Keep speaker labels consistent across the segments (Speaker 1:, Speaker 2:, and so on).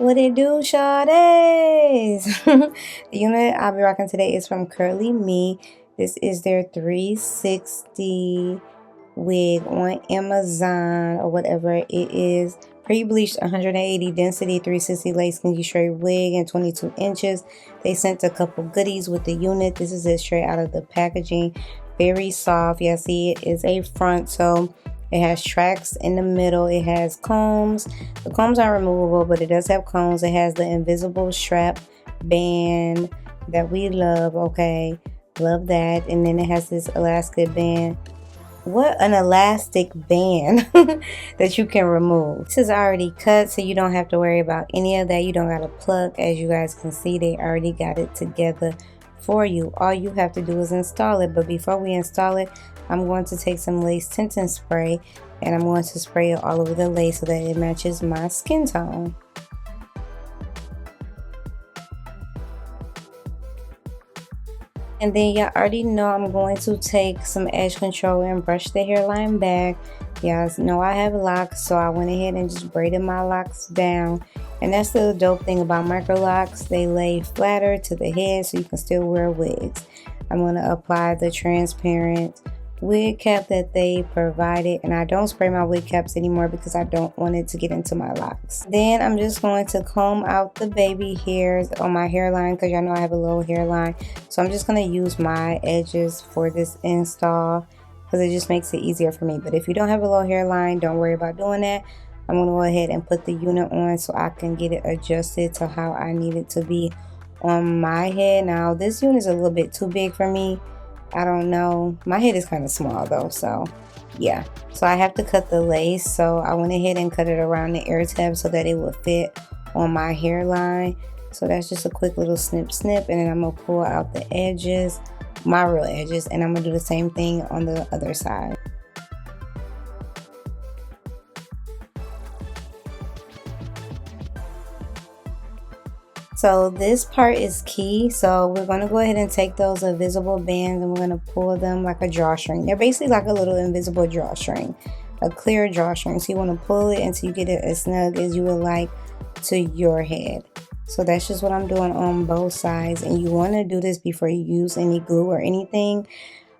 Speaker 1: What it do, shawties? The unit I'll be rocking today is from Curly Me. This is their 360 wig on Amazon or whatever it is. Pre-bleached 180 density 360 lace kinky straight wig and 22 inches. They sent a couple goodies with the unit. This is it straight out of the packaging. Very soft. Yeah, see, it is a front, so it has tracks in the middle. It has combs. The combs are removable, but it does have combs. It has the invisible strap band that we love. Okay, love that. And then it has this elastic band. What an elastic band that you can remove. This is already cut, so you don't have to worry about any of that. You don't got to pluck. As you guys can see, they already got it together for you. All you have to do is install it. But before we install it, I'm going to take some lace tinting spray and I'm going to spray it all over the lace so that it matches my skin tone. And then y'all already know I'm going to take some edge control and brush the hairline back. Y'all know I have locks, so I went ahead and just braided my locks down. And that's the dope thing about micro locks. They lay flatter to the head so you can still wear wigs. I'm going to apply the transparent wig cap that they provided, and I don't spray my wig caps anymore because I don't want it to get into my locks. Then I'm just going to comb out the baby hairs on my hairline because y'all know I have a low hairline, so I'm just going to use my edges for this install because it just makes it easier for me. But if you don't have a low hairline, don't worry about doing that. I'm going to go ahead and put the unit on so I can get it adjusted to how I need it to be on my head. Now this unit is a little bit too big for me. I don't know, my head is kind of small though, so yeah, so I have to cut the lace. So I went ahead and cut it around the ear tab so that it would fit on my hairline. So that's just a quick little snip, and then I'm gonna pull out the edges, my real edges, and I'm gonna do the same thing on the other side. So this part is key. So we're going to go ahead and take those invisible bands and we're going to pull them like a drawstring. They're basically like a little invisible drawstring, a clear drawstring. So you want to pull it until you get it as snug as you would like to your head. So that's just what I'm doing on both sides. And you want to do this before you use any glue or anything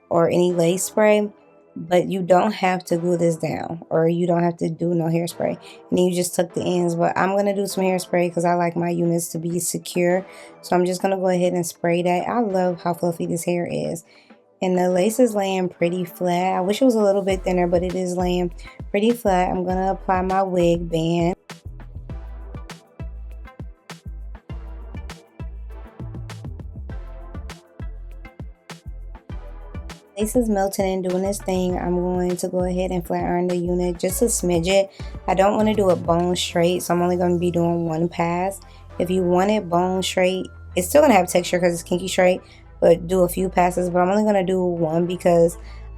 Speaker 1: or any lace spray. But you don't have to glue this down, or you don't have to do no hairspray. And then you just tuck the ends. But I'm going to do some hairspray because I like my units to be secure. So I'm just going to go ahead and spray that. I love how fluffy this hair is. And the lace is laying pretty flat. I wish it was a little bit thinner, but it is laying pretty flat. I'm going to apply my wig band. Lace is melting and doing this thing. I'm going to go ahead and flat iron the unit just a smidget. I don't want to do it bone straight, so I'm only going to be doing one pass. If you want it bone straight, it's still going to have texture because it's kinky straight, but do a few passes. But I'm only going to do one because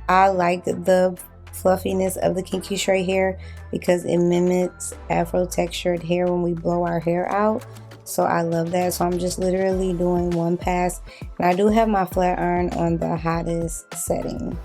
Speaker 1: I like the fluffiness of the kinky straight hair because it mimics afro textured hair when we blow our hair out. So I love that. So I'm just literally doing one pass. And I do have my flat iron on the hottest setting.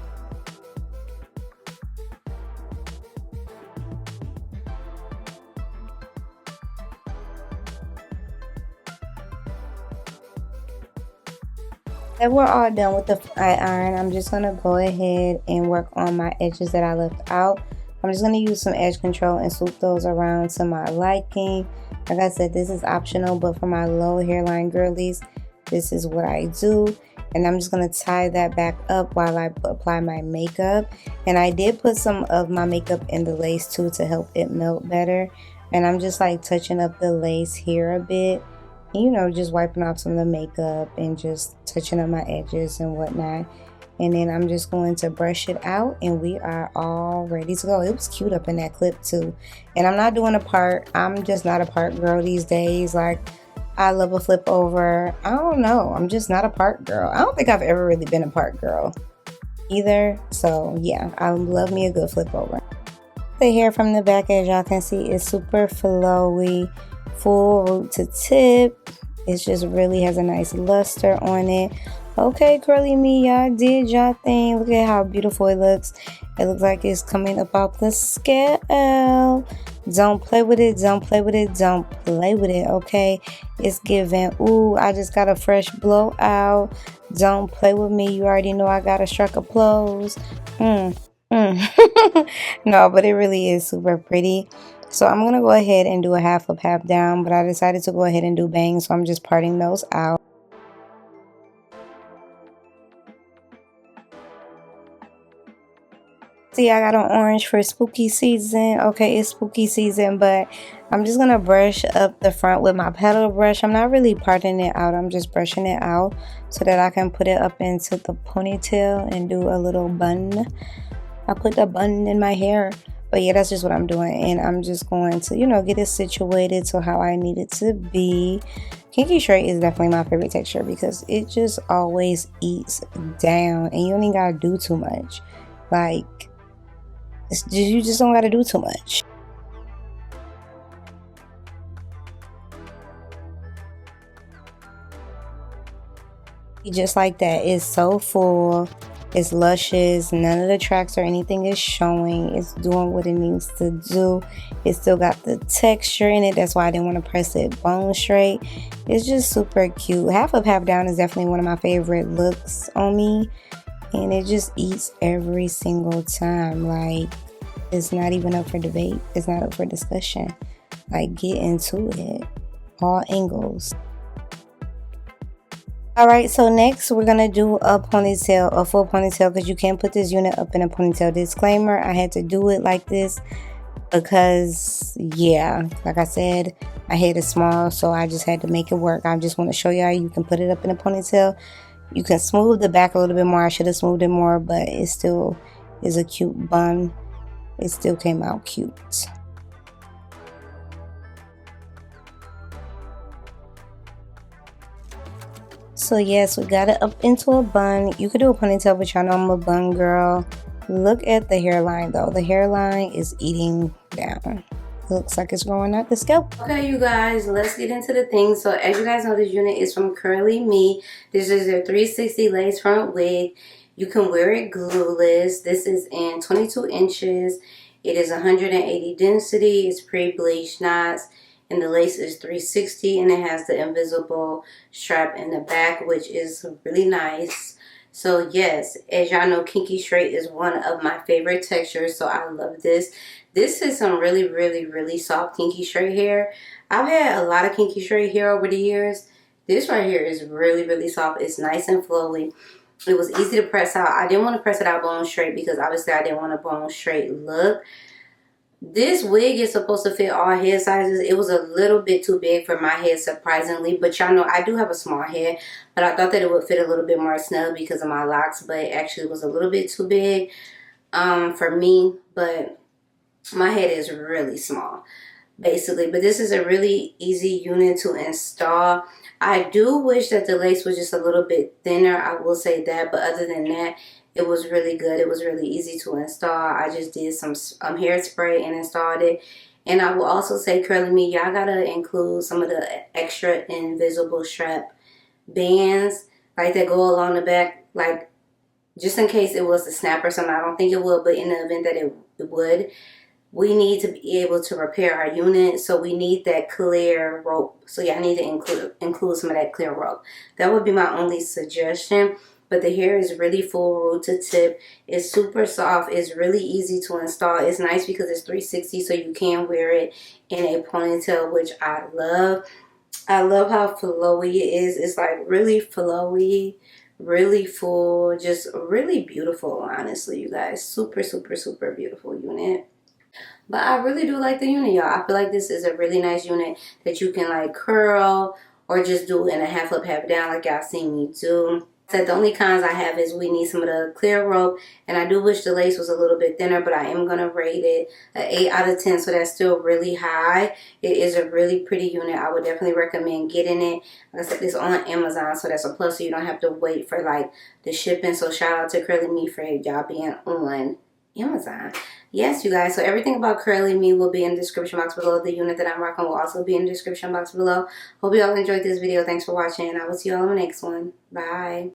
Speaker 1: That we're all done with the flat iron, I'm just going to go ahead and work on my edges that I left out. I'm just going to use some edge control and swoop those around to my liking. Like I said, this is optional, but for my low hairline girlies, this is what I do. And I'm just going to tie that back up while I apply my makeup. And I did put some of my makeup in the lace too to help it melt better. And I'm just like touching up the lace here a bit. You know, just wiping off some of the makeup and just touching up my edges and whatnot. And then I'm just going to brush it out and we are all ready to go. It was cute up in that clip too. And I'm not doing a part. I'm just not a part girl these days. Like, I love a flip over. I don't know. I'm just not a part girl. I don't think I've ever really been a part girl either. So yeah, I love me a good flip over. The hair from the back, as y'all can see, is super flowy, full root to tip. It just really has a nice luster on it. Okay, Curly Me, y'all did y'all thing. Look at how beautiful it looks. It looks like it's coming up off the scalp. Don't play with it, don't play with it, don't play with it, okay? It's giving, ooh, I just got a fresh blowout. Don't play with me, you already know I got a struck of clothes. No, but it really is super pretty. So I'm going to go ahead and do a half up, half down, but I decided to go ahead and do bangs, so I'm just parting those out. See, I got an orange for spooky season. Okay, it's spooky season, but I'm just gonna brush up the front with my paddle brush. I'm not really parting it out, I'm just brushing it out so that I can put it up into the ponytail and do a little bun. I put the bun in my hair, but yeah, that's just what I'm doing, and I'm just going to, you know, get it situated to how I need it to be. Kinky straight is definitely my favorite texture because it just always eats down, and you don't even gotta do too much. Like, you just don't gotta do too much. Just like that, it's so full, it's luscious, none of the tracks or anything is showing, it's doing what it needs to do. It still got the texture in it, that's why I didn't want to press it bone straight. It's just super cute. Half up, half down is definitely one of my favorite looks on me, and it just eats every single time. Like, it's not even up for debate, it's not up for discussion. Like, get into it, all angles. Alright, so next we're gonna do a ponytail, a full ponytail, because you can't put this unit up in a ponytail. Disclaimer, I had to do it like this because, yeah, like I said, my head is small, so I just had to make it work. I just want to show y'all you can put it up in a ponytail. You can smooth the back a little bit more. I should have smoothed it more, but it still is a cute bun. It still came out cute. So yes, we got it up into a bun. You could do a ponytail, but y'all know I'm a bun girl. Look at the hairline though. The hairline is eating down. It looks like it's growing out the scalp. Okay, you guys, let's get into the thing. So as you guys know, this unit is from Curly Me. This is their 360 lace front wig. You can wear it glueless. This is in 22 inches. It is 180 density. It's pre-bleached knots. And the lace is 360, and it has the invisible strap in the back, which is really nice. So yes, as y'all know, Kinky straight is one of my favorite textures, so I love this. This is some really, really, really soft Kinky straight hair. I've had a lot of Kinky straight hair over the years. This right here is really, really soft. It's nice and flowy. It was easy to press out. I didn't want to press it out bone straight because obviously I didn't want a bone straight look. This wig is supposed to fit all head sizes. It was a little bit too big for my head, surprisingly. But y'all know I do have a small head. But I thought that it would fit a little bit more snug because of my locks. But it actually was a little bit too big for me. But my head is really small, basically. But this is a really easy unit to install. I do wish that the lace was just a little bit thinner. I will say that. But other than that, it was really good. It was really easy to install. I just did some hairspray and installed it. And I will also say, Curly Me, y'all gotta include some of the extra invisible strap bands like that go along the back, like just in case it was to snap or something. I don't think it will, but in the event that it would, we need to be able to repair our unit, so we need that clear rope. So y'all need to include some of that clear rope. That would be my only suggestion. But the hair is really full root to tip. It's super soft. It's really easy to install. It's nice because it's 360, so you can wear it in a ponytail, which I love. I love how flowy it is. It's like really flowy, really full, just really beautiful, honestly, you guys. Super, super, super beautiful unit. But I really do like the unit, y'all. I feel like this is a really nice unit that you can like curl or just do in a half up, half down like y'all seen me do. So the only cons I have is we need some of the clear rope, and I do wish the lace was a little bit thinner, but I am going to rate it an 8 out of 10, so that's still really high. It is a really pretty unit. I would definitely recommend getting it. Like I said, it's on Amazon, so that's a plus, so you don't have to wait for like the shipping. So shout out to Curly Me for y'all being on Amazon. Yes, you guys, so everything about Curly Me will be in the description box below. The unit that I'm rocking will also be in the description box below. Hope you all enjoyed this video. Thanks for watching, and I will see you all in the next one. Bye.